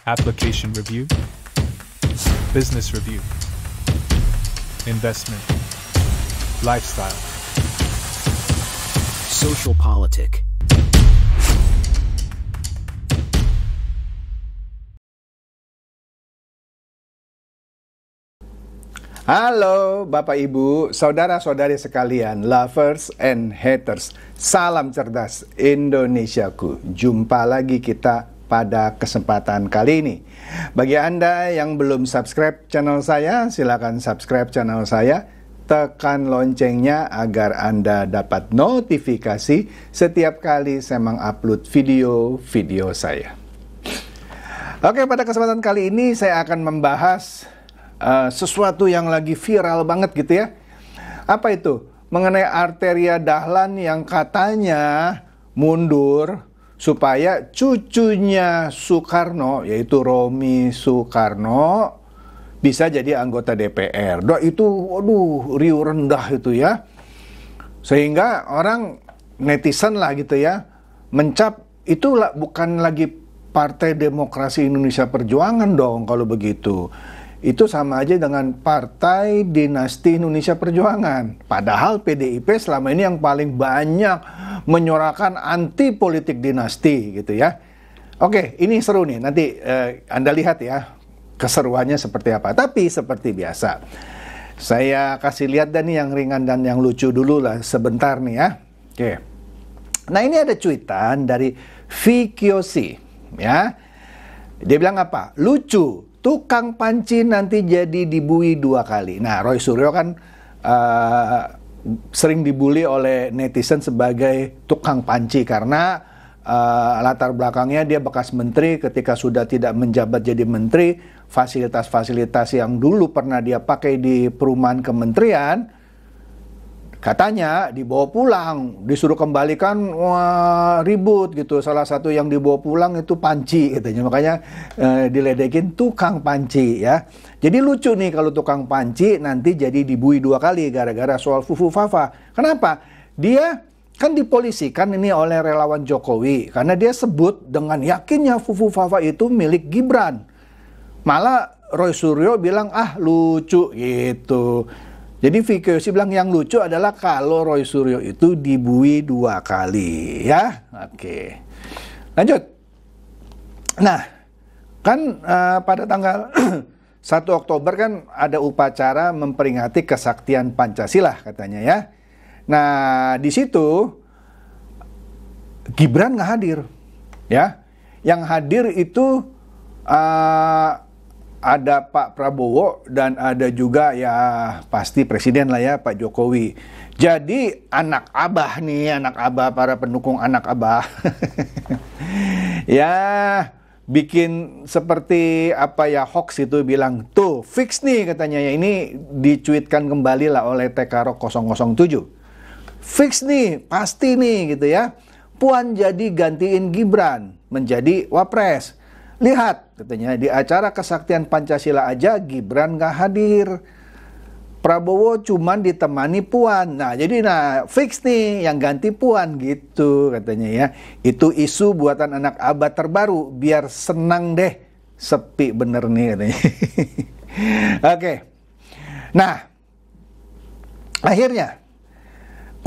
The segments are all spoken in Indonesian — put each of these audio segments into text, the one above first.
application review, business review, investment, lifestyle, social politic. Halo Bapak Ibu, saudara-saudari sekalian, lovers and haters. Salam cerdas Indonesiaku. Jumpa lagi kita pada kesempatan kali ini. Bagi Anda yang belum subscribe channel saya, silakan subscribe channel saya. Tekan loncengnya agar Anda dapat notifikasi setiap kali saya mengupload video-video saya. Oke, pada kesempatan kali ini saya akan membahas sesuatu yang lagi viral banget gitu ya. Apa itu? Mengenai arteria Dahlan yang katanya mundur supaya cucunya Soekarno, yaitu Romi Soekarno, bisa jadi anggota DPR. Itu waduh, riuh rendah itu ya. Sehingga orang netizen lah gitu ya, mencap itulah bukan lagi Partai Demokrasi Indonesia Perjuangan dong kalau begitu. Itu sama aja dengan Partai Dinasti Indonesia Perjuangan. Padahal PDIP selama ini yang paling banyak menyorakan anti politik dinasti gitu ya. Oke, ini seru nih. Nanti Anda lihat ya keseruannya seperti apa. Tapi seperti biasa, saya kasih lihat dan nih yang ringan dan yang lucu dulu lah sebentar nih ya. Oke. Nah, ini ada cuitan dari Vicky ya. Dia bilang apa? Lucu. Tukang panci nanti jadi dibully 2 kali. Nah, Roy Suryo kan sering dibully oleh netizen sebagai tukang panci karena latar belakangnya dia bekas menteri. Ketika sudah tidak menjabat jadi menteri, fasilitas-fasilitas yang dulu pernah dia pakai di perumahan kementerian katanya dibawa pulang, disuruh kembalikan, wah ribut gitu. Salah satu yang dibawa pulang itu panci katanya, makanya diledekin tukang panci ya. Jadi lucu nih kalau tukang panci nanti jadi dibui 2 kali gara-gara soal Fufu Fafa. Kenapa? Dia kan dipolisikan ini oleh relawan Jokowi karena dia sebut dengan yakinnya Fufu Fafa itu milik Gibran. Malah Roy Suryo bilang lucu gitu. Jadi Vicky bilang yang lucu adalah kalau Roy Suryo itu dibui 2 kali ya. Oke. Lanjut. Nah, kan pada tanggal 1 Oktober kan ada upacara memperingati kesaktian Pancasila katanya ya. Nah, di situ Gibran nggak hadir ya. Yang hadir itu ada Pak Prabowo dan ada juga ya pasti presiden lah ya, Pak Jokowi. Jadi anak abah nih, anak abah, para pendukung anak abah ya bikin seperti apa ya, hoax itu, bilang tuh fix nih katanya ya. Ini dicuitkan kembali lah oleh TK Rock 007. Fix nih, pasti nih gitu ya, Puan jadi gantiin Gibran menjadi wapres. Lihat, katanya, di acara kesaktian Pancasila aja Gibran nggak hadir. Prabowo cuman ditemani Puan. Nah, jadi fix nih yang ganti Puan gitu katanya ya. Itu isu buatan anak abah terbaru, biar senang deh. Sepi bener nih katanya. Oke. Nah, akhirnya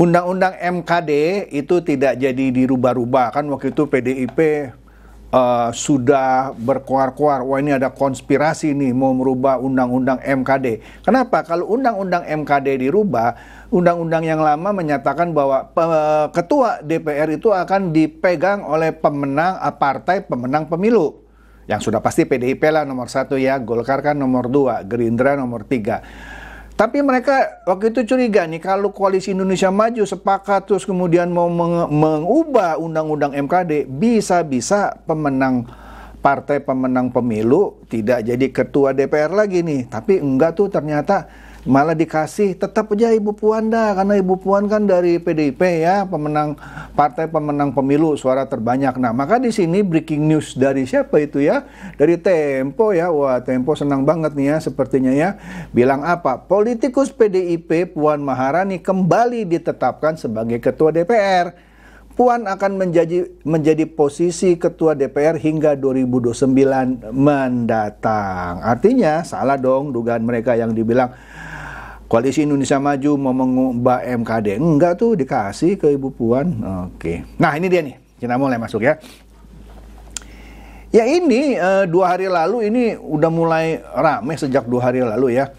Undang-Undang MKD itu tidak jadi dirubah-rubah. Kan waktu itu PDIP sudah berkuar-kuar, wah ini ada konspirasi nih mau merubah undang-undang MKD. Kenapa? Kalau undang-undang MKD dirubah, undang-undang yang lama menyatakan bahwa ketua DPR itu akan dipegang oleh partai pemenang pemilu. Yang sudah pasti PDIP lah nomor 1 ya, Golkar kan nomor 2, Gerindra nomor 3. Tapi mereka waktu itu curiga nih, kalau Koalisi Indonesia Maju sepakat terus kemudian mau mengubah undang-undang MKD, bisa-bisa partai pemenang pemilu tidak jadi ketua DPR lagi nih. Tapi enggak tuh, ternyata malah dikasih tetap aja Ibu Puan dah, karena Ibu Puan kan dari PDIP ya, partai pemenang pemilu, suara terbanyak. Nah, maka di sini breaking news dari siapa itu ya? Dari Tempo ya. Wah, Tempo senang banget nih ya sepertinya ya. Bilang apa? Politikus PDIP Puan Maharani kembali ditetapkan sebagai ketua DPR. Puan akan menjadi posisi ketua DPR hingga 2029 mendatang. Artinya salah dong dugaan mereka yang dibilang Koalisi Indonesia Maju mau mengubah MKD. Enggak tuh, dikasih ke Ibu Puan. Oke. Nah ini dia nih, kita mulai masuk ya. Ya ini 2 hari lalu ini udah mulai rame sejak 2 hari lalu ya.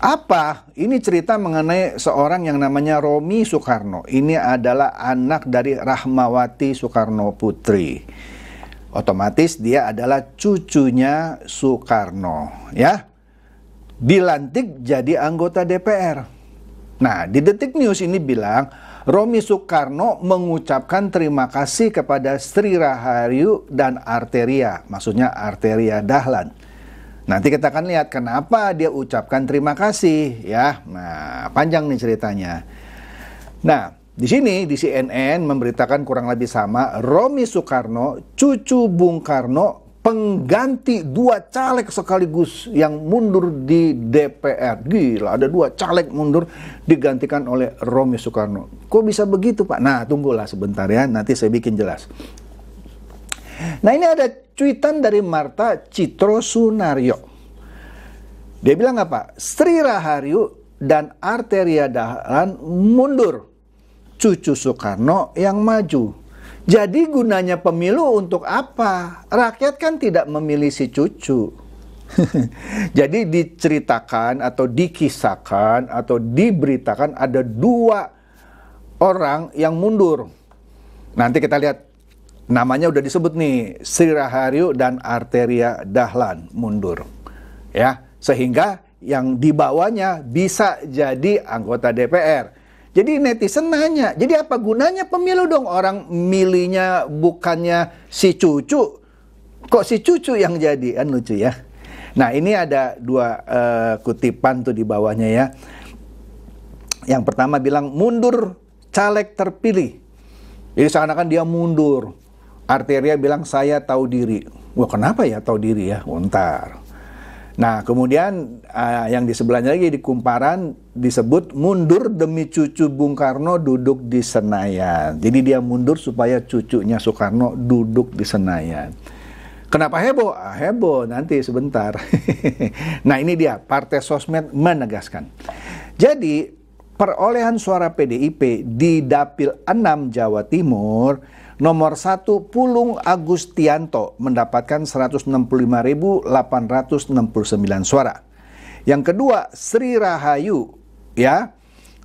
Apa? Ini cerita mengenai seorang yang namanya Romi Soekarno. Ini adalah anak dari Rahmawati Soekarno Putri. Otomatis dia adalah cucunya Soekarno, ya. Dilantik jadi anggota DPR. Nah, di Detik News ini bilang Romi Soekarno mengucapkan terima kasih kepada Sri Rahayu dan Arteria, maksudnya Arteria Dahlan. Nanti kita akan lihat kenapa dia ucapkan terima kasih ya. Nah, panjang nih ceritanya. Nah, di sini di CNN memberitakan kurang lebih sama, Romi Soekarno, cucu Bung Karno, pengganti 2 caleg sekaligus yang mundur di DPR. Gila, ada 2 caleg mundur digantikan oleh Romi Soekarno. Kok bisa begitu, Pak? Nah, tunggulah sebentar ya, nanti saya bikin jelas. Nah, ini ada cuitan dari Marta Citro Sunaryo. Dia bilang apa? Sri Rahayu dan Arteria Dahlan mundur. Cucu Soekarno yang maju. Jadi gunanya pemilu untuk apa? Rakyat kan tidak memilih si cucu. Jadi diceritakan atau dikisahkan atau diberitakan ada 2 orang yang mundur. Nanti kita lihat. Namanya udah disebut nih, Sri Rahayu dan Arteria Dahlan mundur. Ya, sehingga yang dibawanya bisa jadi anggota DPR. Jadi netizen nanya, jadi apa gunanya pemilu dong? Orang milihnya bukannya si cucu, kok si cucu yang jadi? Kan lucu ya. Nah, ini ada 2 kutipan tuh di bawahnya ya. Yang pertama bilang mundur caleg terpilih. Jadi seakan-akan dia mundur. Arteria bilang saya tahu diri. Wah, kenapa ya tahu diri ya? Bentar. Nah, kemudian yang di sebelahnya lagi di kumparan disebut mundur demi cucu Bung Karno duduk di Senayan. Jadi dia mundur supaya cucunya Soekarno duduk di Senayan. Kenapa heboh? Heboh nanti sebentar. Nah, ini dia Partai Sosmed menegaskan. Jadi perolehan suara PDIP di Dapil 6 Jawa Timur, nomor 1 Pulung Agustianto mendapatkan 165.869 suara. Yang kedua Sri Rahayu ya,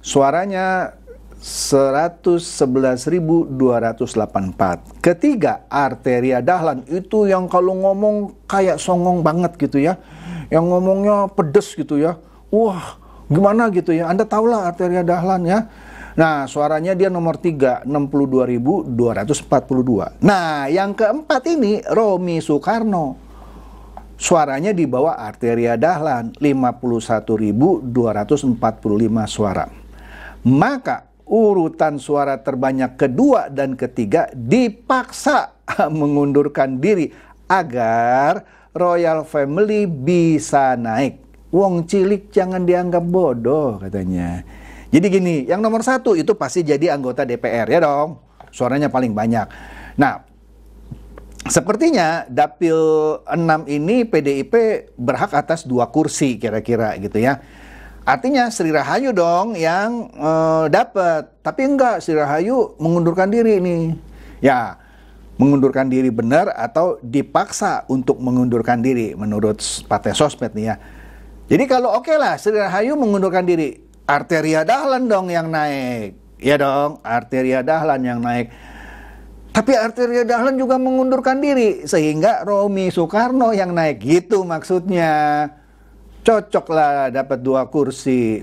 suaranya 111.284. Ketiga Arteria Dahlan, itu yang kalau ngomong kayak songong banget gitu ya. Yang ngomongnya pedes gitu ya. Wah, gimana gitu ya. Anda tahulah Arteria Dahlan ya. Nah, suaranya dia nomor 3, 62.242. Nah, yang keempat ini Romi Soekarno. Suaranya di bawah Arteria Dahlan, 51.245 suara. Maka urutan suara terbanyak kedua dan ketiga dipaksa mengundurkan diri agar Royal Family bisa naik. Wong cilik jangan dianggap bodoh katanya. Jadi gini, yang nomor 1 itu pasti jadi anggota DPR ya dong. Suaranya paling banyak. Nah, sepertinya Dapil 6 ini PDIP berhak atas 2 kursi kira-kira gitu ya. Artinya Sri Rahayu dong yang dapat. Tapi enggak, Sri Rahayu mengundurkan diri nih. Ya, mengundurkan diri benar atau dipaksa untuk mengundurkan diri menurut Partai Sosmed nih ya. Jadi kalau oke lah Sri Rahayu mengundurkan diri, Arteria Dahlan dong yang naik. Ya dong, Arteria Dahlan yang naik. Tapi Arteria Dahlan juga mengundurkan diri, sehingga Romi Soekarno yang naik. Gitu maksudnya. Cocok lah dapat 2 kursi.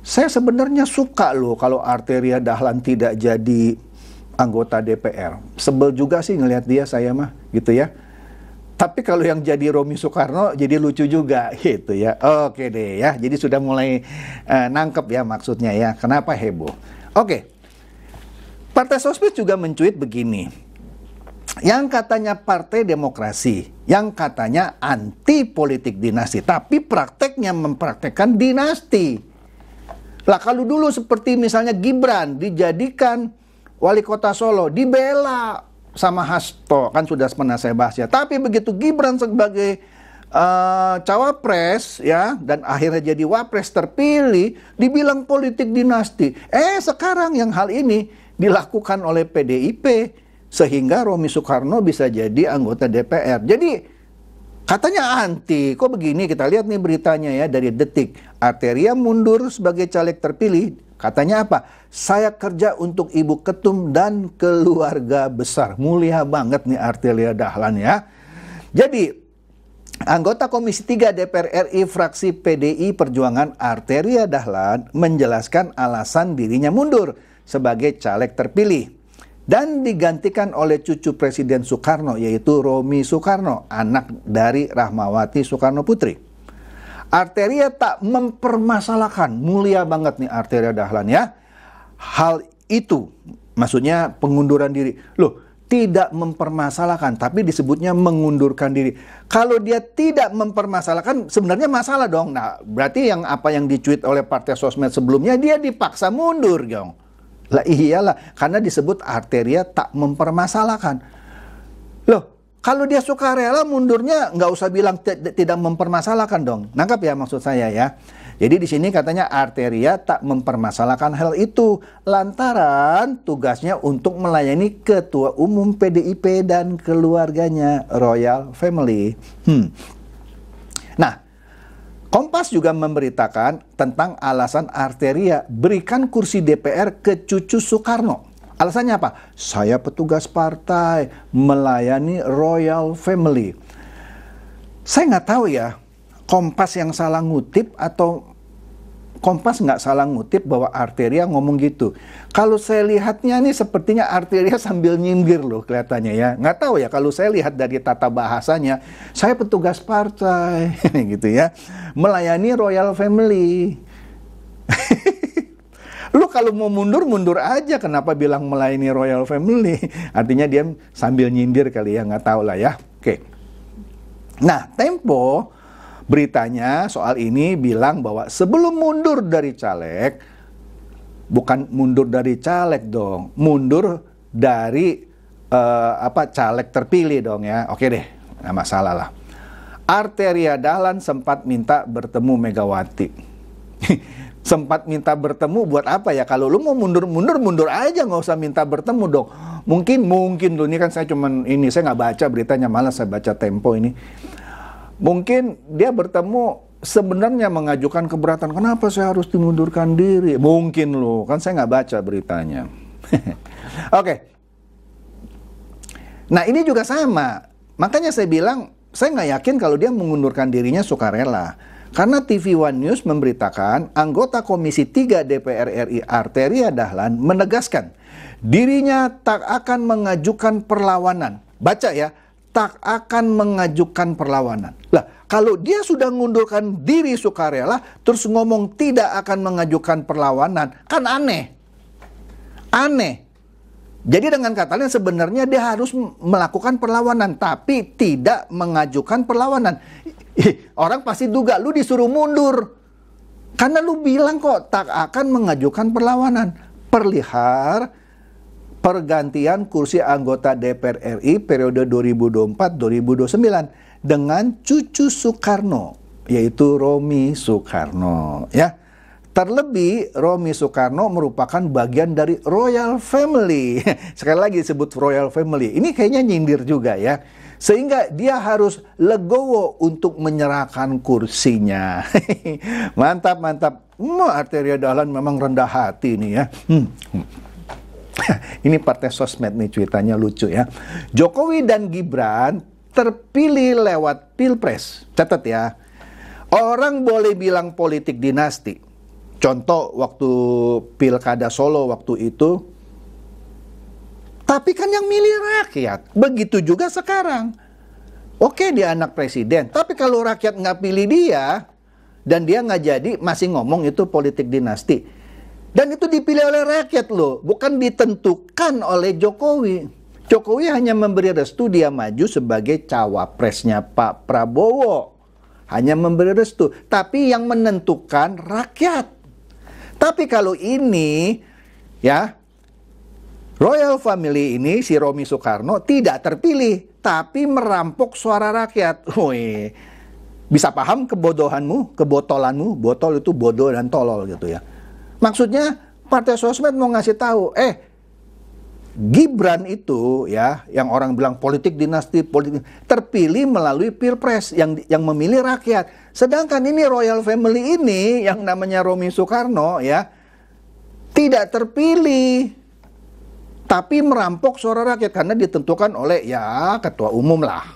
Saya sebenarnya suka loh kalau Arteria Dahlan tidak jadi anggota DPR. Sebel juga sih ngelihat dia saya mah, gitu ya. Tapi kalau yang jadi Romi Soekarno jadi lucu juga gitu ya. Oke deh ya. Jadi sudah mulai nangkep ya maksudnya ya. Kenapa heboh? Oke. Partai Sosmed juga mencuit begini. Yang katanya Partai Demokrasi, yang katanya anti politik dinasti, tapi prakteknya mempraktekkan dinasti. Lah kalau dulu seperti misalnya Gibran dijadikan wali kota Solo dibela sama Hasto, kan sudah pernah saya bahas ya. Tapi begitu Gibran sebagai cawapres ya, dan akhirnya jadi wapres terpilih, dibilang politik dinasti. Sekarang yang hal ini dilakukan oleh PDIP sehingga Romi Soekarno bisa jadi anggota DPR. Jadi katanya anti. Kok begini? Kita lihat nih beritanya ya dari Detik. Arteria mundur sebagai caleg terpilih. Katanya apa? Saya kerja untuk Ibu Ketum dan keluarga besar. Mulia banget nih Arteria Dahlan ya. Jadi anggota Komisi 3 DPR RI fraksi PDI Perjuangan Arteria Dahlan menjelaskan alasan dirinya mundur sebagai caleg terpilih dan digantikan oleh cucu Presiden Soekarno, yaitu Romi Soekarno, anak dari Rahmawati Soekarno Putri. Arteria tak mempermasalahkan, mulia banget nih Arteria Dahlan ya, hal itu, maksudnya pengunduran diri. Loh, tidak mempermasalahkan, tapi disebutnya mengundurkan diri. Kalau dia tidak mempermasalahkan, sebenarnya masalah dong. Nah, berarti apa yang dicuit oleh partai sosmed sebelumnya, dia dipaksa mundur dong. Lah iyalah, karena disebut Arteria tak mempermasalahkan. Loh, kalau dia sukarela mundurnya nggak usah bilang tidak mempermasalahkan dong. Nangkap ya maksud saya ya. Jadi di sini katanya Arteria tak mempermasalahkan hal itu lantaran tugasnya untuk melayani Ketua Umum PDIP dan keluarganya Royal Family. Nah, Kompas juga memberitakan tentang alasan Arteria berikan kursi DPR ke cucu Soekarno. Alasannya apa? Saya petugas partai, melayani Royal Family. Saya nggak tahu ya, Kompas yang salah ngutip atau Kompas nggak salah ngutip bahwa Arteria ngomong gitu. Kalau saya lihatnya nih sepertinya Arteria sambil nyindir loh kelihatannya ya. Nggak tahu ya, kalau saya lihat dari tata bahasanya, saya petugas partai gitu ya, melayani Royal Family. Lu kalau mau mundur aja, kenapa bilang melayani Royal Family? Artinya dia sambil nyindir kali ya, nggak tahu lah ya. Oke. Nah, Tempo beritanya soal ini bilang bahwa sebelum mundur dari caleg, bukan mundur dari caleg dong, mundur dari caleg terpilih dong ya. Oke deh, nggak masalah lah. Arteria Dahlan sempat minta bertemu Megawati. Sempat minta bertemu buat apa ya? Kalau lu mau mundur aja, nggak usah minta bertemu dong. Mungkin lu, ini kan saya saya nggak baca beritanya, malah saya baca Tempo ini. Mungkin dia bertemu sebenarnya mengajukan keberatan, kenapa saya harus dimundurkan diri? Mungkin lu, kan saya nggak baca beritanya. Oke. Nah ini juga sama, makanya saya bilang saya nggak yakin kalau dia mengundurkan dirinya sukarela. Karena TV One News memberitakan anggota Komisi 3 DPR RI Arteria Dahlan menegaskan dirinya tak akan mengajukan perlawanan. Baca ya, tak akan mengajukan perlawanan. Lah, kalau dia sudah mengundurkan diri sukarela terus ngomong tidak akan mengajukan perlawanan, kan aneh. Aneh. Jadi dengan kata lain sebenarnya dia harus melakukan perlawanan tapi tidak mengajukan perlawanan. Orang pasti duga lu disuruh mundur karena lu bilang kok tak akan mengajukan perlawanan. Perlihar pergantian kursi anggota DPR RI periode 2024-2029 dengan cucu Soekarno, yaitu Romi Soekarno ya. Terlebih Romi Soekarno merupakan bagian dari Royal Family. Sekali lagi disebut Royal Family. Ini kayaknya nyindir juga ya. Sehingga dia harus legowo untuk menyerahkan kursinya. Mantap. Arteria Dahlan memang rendah hati nih ya. Ini partai sosmed nih, cuitannya lucu ya. Jokowi dan Gibran terpilih lewat Pilpres. Catat ya. Orang boleh bilang politik dinasti. Contoh waktu Pilkada Solo waktu itu. Tapi kan yang milih rakyat. Begitu juga sekarang. Oke, dia anak presiden. Tapi kalau rakyat nggak pilih dia, dan dia nggak jadi, masih ngomong itu politik dinasti. Dan itu dipilih oleh rakyat loh. Bukan ditentukan oleh Jokowi. Jokowi hanya memberi restu dia maju sebagai cawapresnya Pak Prabowo. Hanya memberi restu. Tapi yang menentukan rakyat. Tapi kalau ini, ya, Royal Family ini, si Romi Soekarno tidak terpilih, tapi merampok suara rakyat. Wih, bisa paham kebodohanmu, kebotolanmu, botol itu bodoh dan tolol gitu ya. Maksudnya Partai Sosmed mau ngasih tahu, Gibran itu ya, yang orang bilang politik dinasti, politik terpilih melalui pilpres yang memilih rakyat. Sedangkan ini Royal Family ini yang namanya Romi Soekarno ya, tidak terpilih, tapi merampok suara rakyat karena ditentukan oleh ya ketua umum lah.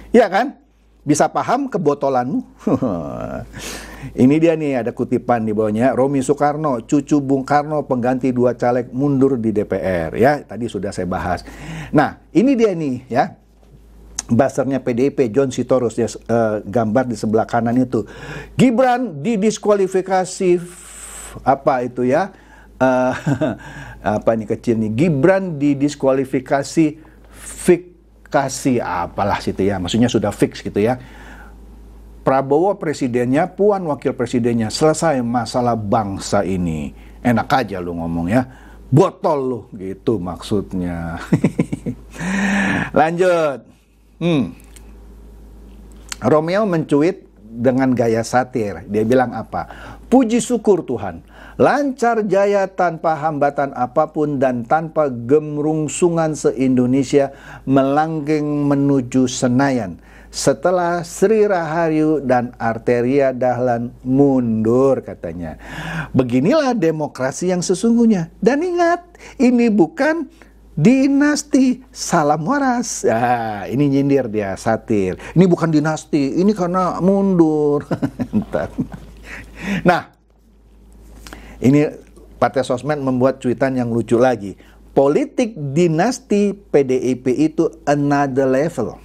Ya kan? Bisa paham kebotolanmu? Ini dia nih, ada kutipan di bawahnya. Romi Soekarno, cucu Bung Karno, pengganti 2 caleg mundur di DPR. Ya, tadi sudah saya bahas. Nah, ini dia nih ya. Buzzernya PDIP, John Sitorus, ya, gambar di sebelah kanan itu. Gibran didiskualifikasi, apa itu ya? Apa nih kecil nih? Gibran didiskualifikasi apalah situ ya, maksudnya sudah fix gitu ya. Prabowo presidennya, Puan wakil presidennya, selesai masalah bangsa ini. Enak aja lu ngomong ya, botol lu gitu maksudnya. Lanjut. Romeo mencuit dengan gaya satir. Dia bilang apa? Puji syukur Tuhan, lancar jaya tanpa hambatan apapun dan tanpa gemrungsungan se-Indonesia melangking menuju Senayan. Setelah Sri Rahayu dan Arteria Dahlan mundur katanya. Beginilah demokrasi yang sesungguhnya. Dan ingat, ini bukan dinasti salam waras. Ini nyindir dia, satir. Ini bukan dinasti, ini karena mundur. Nah, ini Partai Sosmed membuat cuitan yang lucu lagi. Politik dinasti PDIP itu another level.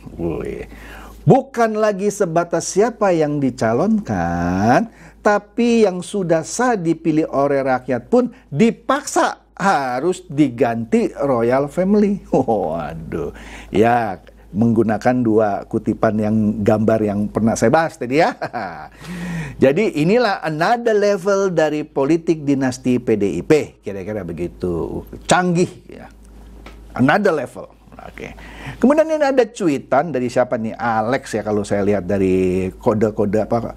Bukan lagi sebatas siapa yang dicalonkan, tapi yang sudah sah dipilih oleh rakyat pun dipaksa harus diganti Royal Family. Waduh, ya menggunakan 2 kutipan yang gambar yang pernah saya bahas tadi ya. Jadi inilah another level dari politik dinasti PDIP, kira-kira begitu, canggih ya, another level. Oke. Kemudian ini ada cuitan dari siapa nih? Alex ya, kalau saya lihat dari kode-kode apa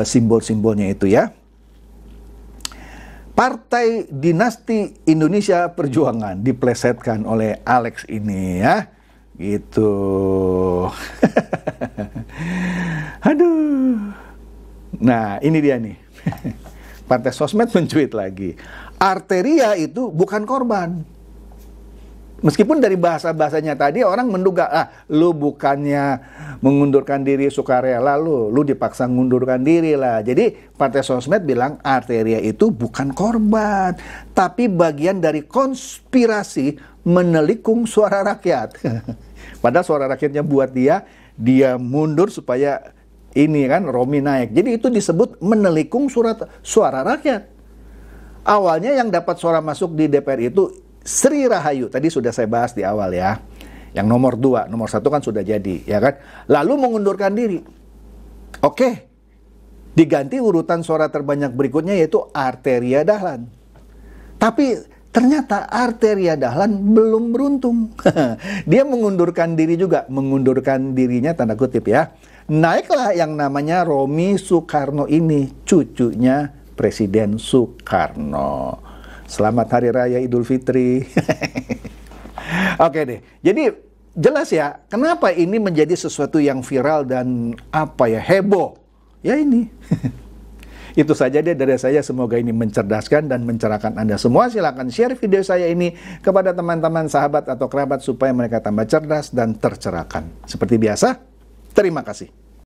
simbol-simbolnya itu ya. Partai Dinasti Indonesia Perjuangan diplesetkan oleh Alex ini ya. Gitu. Aduh. Nah, ini dia nih. Partai Sosmed mencuit lagi. Arteria itu bukan korban. Meskipun dari bahasa-bahasanya tadi orang menduga, lu bukannya mengundurkan diri sukarela, lu dipaksa mengundurkan diri lah. Jadi Partai Sosmed bilang Arteria itu bukan korban, tapi bagian dari konspirasi menelikung suara rakyat. Padahal suara rakyatnya buat dia mundur supaya ini kan Romi naik. Jadi itu disebut menelikung suara rakyat. Awalnya yang dapat suara masuk di DPR itu Sri Rahayu, tadi sudah saya bahas di awal ya. Yang nomor 2, nomor 1 kan sudah jadi, ya kan? Lalu mengundurkan diri. Oke. Diganti urutan suara terbanyak berikutnya yaitu Arteria Dahlan. Tapi ternyata Arteria Dahlan belum beruntung. Dia mengundurkan diri juga, mengundurkan dirinya tanda kutip ya. Naiklah yang namanya Romi Soekarno ini, cucunya Presiden Soekarno. Selamat Hari Raya Idul Fitri. Oke deh. Jadi jelas ya, kenapa ini menjadi sesuatu yang viral dan heboh. Ya ini. Itu saja deh dari saya. Semoga ini mencerdaskan dan mencerahkan Anda semua. Silakan share video saya ini kepada teman-teman, sahabat atau kerabat supaya mereka tambah cerdas dan tercerahkan. Seperti biasa, terima kasih.